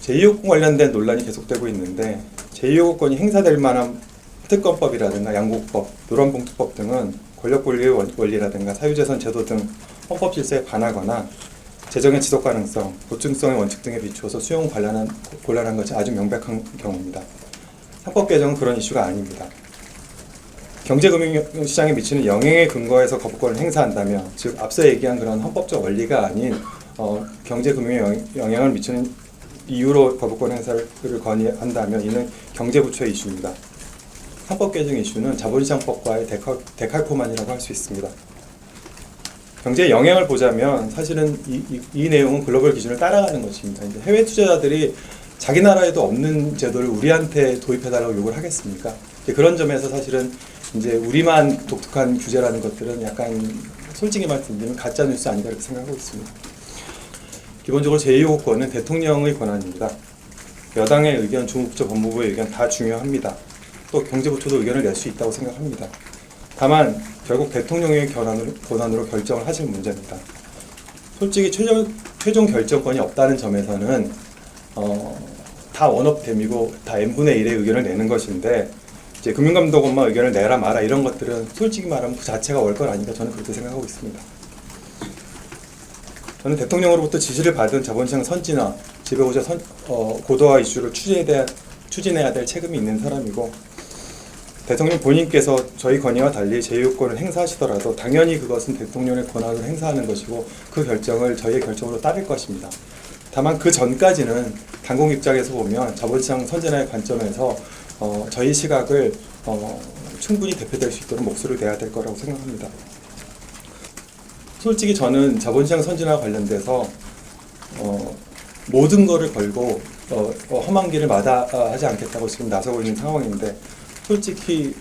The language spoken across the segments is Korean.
제2호권 관련된 논란이 계속되고 있는데 제2호권이 행사될 만한 특검법이라든가 양곡법, 노란봉투법 등은 권력분리의 원리라든가 사유재산 제도 등 헌법 질서에 반하거나 재정의 지속 가능성, 보증성의 원칙 등에 비추어서 수용 곤란한 것이 아주 명백한 경우입니다. 상법 개정은 그런 이슈가 아닙니다. 경제금융시장에 미치는 영향에 근거해서 거부권을 행사한다면, 즉 앞서 얘기한 그런 헌법적 원리가 아닌 경제금융에 영향을 미치는 이유로 거부권 행사를 건의한다면 이는 경제부처의 이슈입니다. 상법 개정 이슈는 자본시장법과의 데칼코마니라고 할 수 있습니다. 경제에 영향을 보자면 사실은 이 내용은 글로벌 기준을 따라가는 것입니다. 이제 해외 투자자들이 자기 나라에도 없는 제도를 우리한테 도입해달라고 요구를 하겠습니까? 그런 점에서 사실은 이제 우리만 독특한 규제라는 것들은 약간 솔직히 말씀드리면 가짜 뉴스 아닌가 이렇게 생각하고 있습니다. 기본적으로 제2호권은 대통령의 권한입니다. 여당의 의견, 중국적 법무부의 의견 다 중요합니다. 또 경제부처도 의견을 낼 수 있다고 생각합니다. 다만 결국 대통령의 권한으로 결정을 하실 문제입니다. 솔직히 최종 결정권이 없다는 점에서는 다 원업됨이고 다 n분의 1의 의견을 내는 것인데 이제 금융감독원만 의견을 내라 마라 이런 것들은 솔직히 말하면 그 자체가 월권 아닌가 저는 그렇게 생각하고 있습니다. 저는 대통령으로부터 지시를 받은 자본시장 선진화, 지배구조 고도화 이슈를 추진해야 될 책임이 있는 사람이고 대통령 본인께서 저희 건의와 달리 제2호권을 행사하시더라도 당연히 그것은 대통령의 권한을 행사하는 것이고 그 결정을 저희의 결정으로 따를 것입니다. 다만 그 전까지는 당국 입장에서 보면 자본시장 선진화의 관점에서 저희 시각을 충분히 대표될 수 있도록 목소리를 내야 될 거라고 생각합니다. 솔직히 저는 자본시장 선진화와 관련돼서 모든 거를 걸고 험한 길을 마다하지 않겠다고 지금 나서고 있는 상황인데 솔직히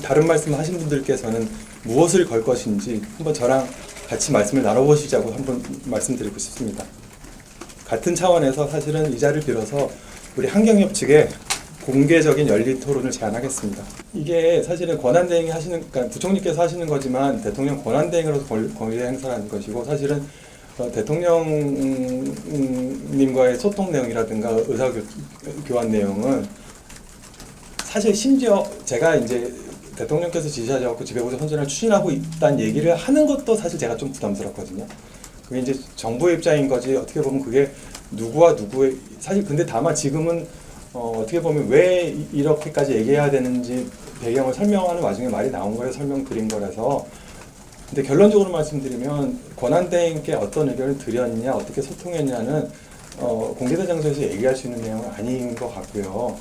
다른 말씀을 하신 분들께서는 무엇을 걸 것인지 한번 저랑 같이 말씀을 나눠보시자고 한번 말씀드리고 싶습니다. 같은 차원에서 사실은 이 자리를 빌어서 우리 한경협 측에 공개적인 열린 토론을 제안하겠습니다. 이게 사실은 권한대행이 그러니까 부총리께서 하시는 거지만 대통령 권한대행으로서 권리 행사하는 것이고 사실은 대통령님과의 소통 내용이라든가 의사교환 내용은 사실 심지어 제가 이제 대통령께서 지시하셔서 지배구조 선진화를 추진하고 있다는 얘기를 하는 것도 사실 제가 좀 부담스럽거든요. 그게 이제 정부의 입장인 거지 어떻게 보면 그게 누구와 누구의 사실 근데 다만 지금은 어떻게 보면 왜 이렇게까지 얘기해야 되는지 배경을 설명하는 와중에 말이 나온 거라서 설명드린 거라서 근데 결론적으로 말씀드리면 권한대행께 어떤 의견을 드렸냐 어떻게 소통했냐는 공개된 장소에서 얘기할 수 있는 내용은 아닌 것 같고요.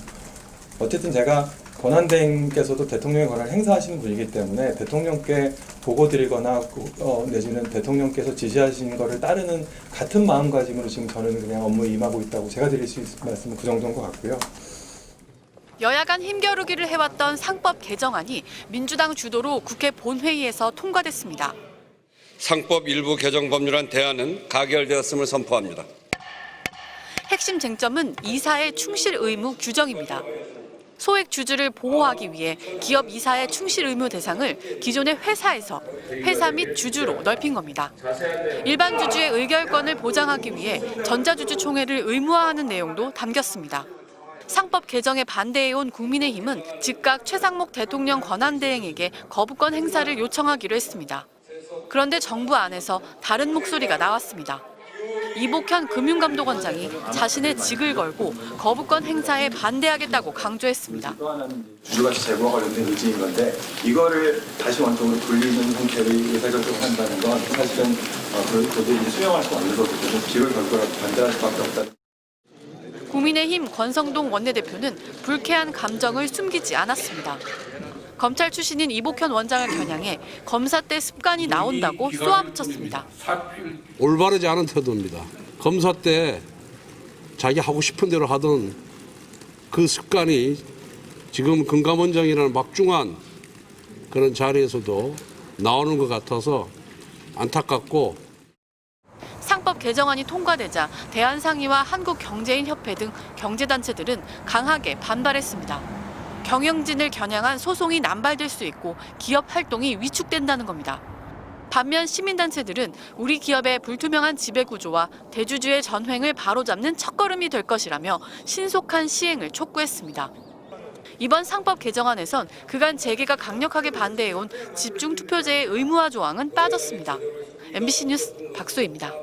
어쨌든 제가 권한대행께서도 대통령의 권한을 행사하시는 분이기 때문에 대통령께 보고 드리거나 내지는 대통령께서 지시하신 것을 따르는 같은 마음가짐으로 지금 저는 그냥 업무에 임하고 있다고 제가 드릴 수 있는 말씀은 그 정도인 것 같고요. 여야 간 힘겨루기를 해왔던 상법 개정안이 민주당 주도로 국회 본회의에서 통과됐습니다. 상법 일부 개정 법률안 대안은 가결되었음을 선포합니다. 핵심 쟁점은 이사의 충실 의무 규정입니다. 소액 주주를 보호하기 위해 기업 이사의 충실 의무 대상을 기존의 회사에서 회사 및 주주로 넓힌 겁니다. 일반 주주의 의결권을 보장하기 위해 전자주주 총회를 의무화하는 내용도 담겼습니다. 상법 개정에 반대해온 국민의힘은 즉각 최상목 대통령 권한대행에게 거부권 행사를 요청하기로 했습니다. 그런데 정부 안에서 다른 목소리가 나왔습니다. 이복현 금융감독원장이 자신의 직을 걸고 거부권 행사에 반대하겠다고 강조했습니다. 주주가치 제고와 관련된 의지인 건데 이거를 다시 원점으로 돌리는 형태의 의사결정을 한다는 건 사실은 도저히 수용할 수 없는 거거든요. 직을 걸고라도 반대할 수밖에 없다. 국민의힘 권성동 원내대표는 불쾌한 감정을 숨기지 않았습니다. 검찰 출신인 이복현 원장을 겨냥해 검사 때 습관이 나온다고 쏘아붙였습니다. 올바르지 않은 태도입니다. 검사 때 자기 하고 싶은 대로 하던 그 습관이 지금 금감원장이라는 막중한 그런 자리에서도 나오는 것 같아서 안타깝고 상법 개정안이 통과되자 대한상의와 한국경제인협회 등 경제단체들은 강하게 반발했습니다. 경영진을 겨냥한 소송이 남발될 수 있고 기업 활동이 위축된다는 겁니다. 반면 시민단체들은 우리 기업의 불투명한 지배구조와 대주주의 전횡을 바로잡는 첫걸음이 될 것이라며 신속한 시행을 촉구했습니다. 이번 상법 개정안에선 그간 재계가 강력하게 반대해온 집중투표제의 의무화 조항은 빠졌습니다. MBC 뉴스 박소희입니다.